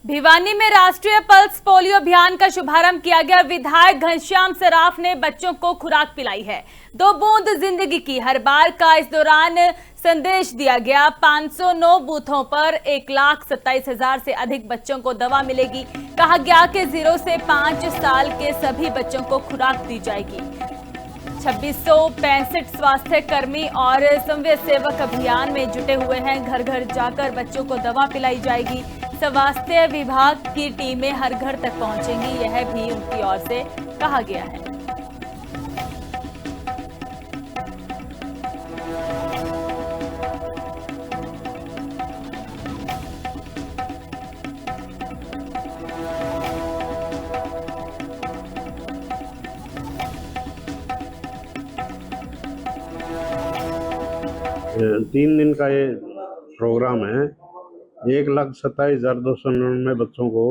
भिवानी में राष्ट्रीय pulse polio अभियान का शुभारंभ किया गया। विधायक घनश्याम सराफ ने बच्चों को खुराक पिलाई है। 2 बूंद जिंदगी की हर बार का इस दौरान संदेश दिया गया। 509 बूथों पर 1,27,000 से अधिक बच्चों को दवा मिलेगी। कहा गया कि 0 से 5 साल के सभी बच्चों को खुराक दी जाएगी। 2665 स्वास्थ्य कर्मी और संविदा सेवक अभियान में जुटे हुए हैं। घर घर जाकर बच्चों को दवा पिलाई जाएगी। स्वास्थ्य विभाग की टीमें हर घर तक पहुंचेंगी, यह भी उनकी ओर से कहा गया है। तीन दिन का ये प्रोग्राम है। 1,27,299 बच्चों को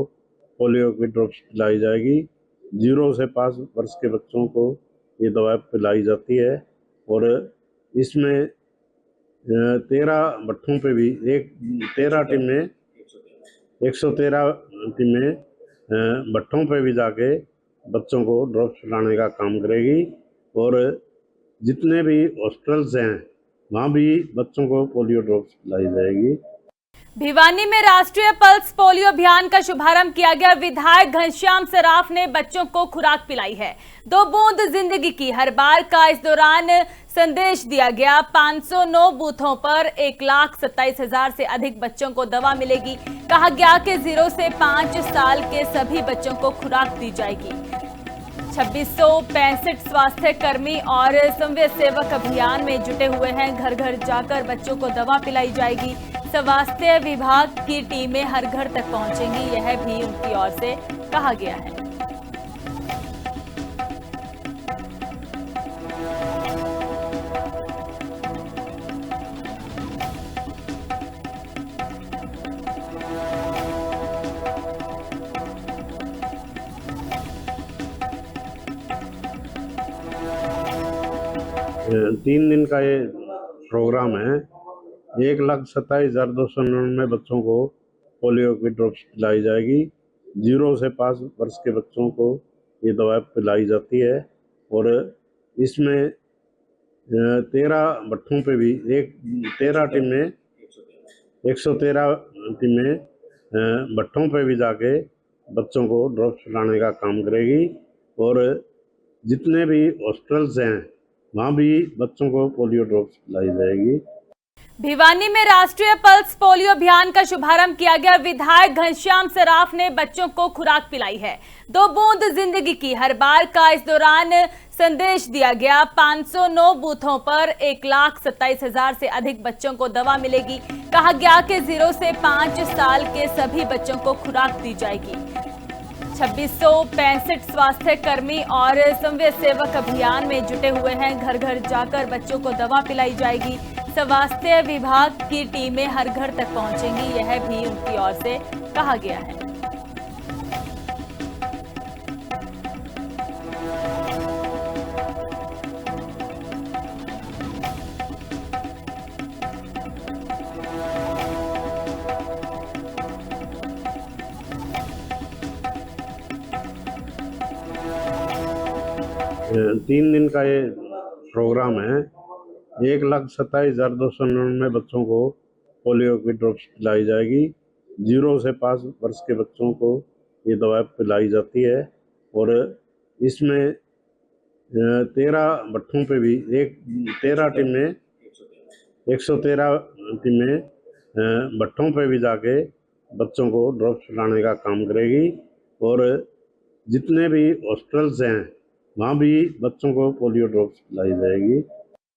पोलियो की ड्रॉप्स पिलाई जाएगी। 0 से 5 वर्ष के बच्चों को ये दवा पिलाई जाती है और इसमें 13 भट्ठों पे भी 13 टीमें 113 टीमें भट्ठों पे भी जाके बच्चों को ड्रॉप्स पिलाने का काम करेगी और जितने भी हॉस्पिटल्स हैं वहाँ भी बच्चों को पोलियो ड्रॉप्स पिलाई जाएगी। भिवानी में राष्ट्रीय पल्स पोलियो अभियान का शुभारंभ किया गया। विधायक घनश्याम सराफ ने बच्चों को खुराक पिलाई है। 2 बूंद जिंदगी की हर बार का इस दौरान संदेश दिया गया। 509 बूथों पर 1,27,000 से अधिक बच्चों को दवा मिलेगी। कहा गया कि 0 से 5 साल के सभी बच्चों को खुराक दी जाएगी। 2665 स्वास्थ्य कर्मी और संविदा सेवक अभियान में जुटे हुए हैं। घर घर जाकर बच्चों को दवा पिलाई जाएगी। स्वास्थ्य विभाग की टीमें हर घर तक पहुंचेंगी, यह भी उनकी ओर से कहा गया है। तीन दिन का ये प्रोग्राम है। 1,27,299 बच्चों को पोलियो की ड्रॉप्स पिलाई जाएगी। 0 से 5 वर्ष के बच्चों को ये दवा पिलाई जाती है और इसमें 13 भट्ठों पे भी 13 टीमें 113 टीमें भट्ठों पे भी जाके बच्चों को ड्रॉप्स पिलाने का काम करेगी और जितने भी हॉस्पिटल्स हैं वहाँ भी बच्चों को पोलियो ड्रॉप्स पिलाई जाएगी। भिवानी में राष्ट्रीय पल्स पोलियो अभियान का शुभारंभ किया गया। विधायक घनश्याम सराफ ने बच्चों को खुराक पिलाई है। 2 बूंद जिंदगी की हर बार का इस दौरान संदेश दिया गया। 509 बूथों पर 1,27,000 से अधिक बच्चों को दवा मिलेगी। कहा गया कि 0 से 5 साल के सभी बच्चों को खुराक दी जाएगी। 2665 स्वास्थ्य कर्मी और संविदा सेवक अभियान में जुटे हुए हैं। घर घर जाकर बच्चों को दवा पिलाई जाएगी। स्वास्थ्य विभाग की टीमें हर घर तक पहुंचेंगी, यह भी उनकी ओर से कहा गया है। तीन दिन का ये प्रोग्राम है। 1,27,299 बच्चों को पोलियो की ड्रॉप्स पिलाई जाएगी। 0 से 5 वर्ष के बच्चों को ये दवा पिलाई जाती है और इसमें 13 भट्ठों पे भी 13 टीमें 113 टीमें भट्ठों पे भी जाके बच्चों को ड्रॉप्स पिलाने का काम करेगी और जितने भी हॉस्पिटल्स हैं वहाँ भी बच्चों को पोलियो ड्रॉप्स पिलाई जाएगी।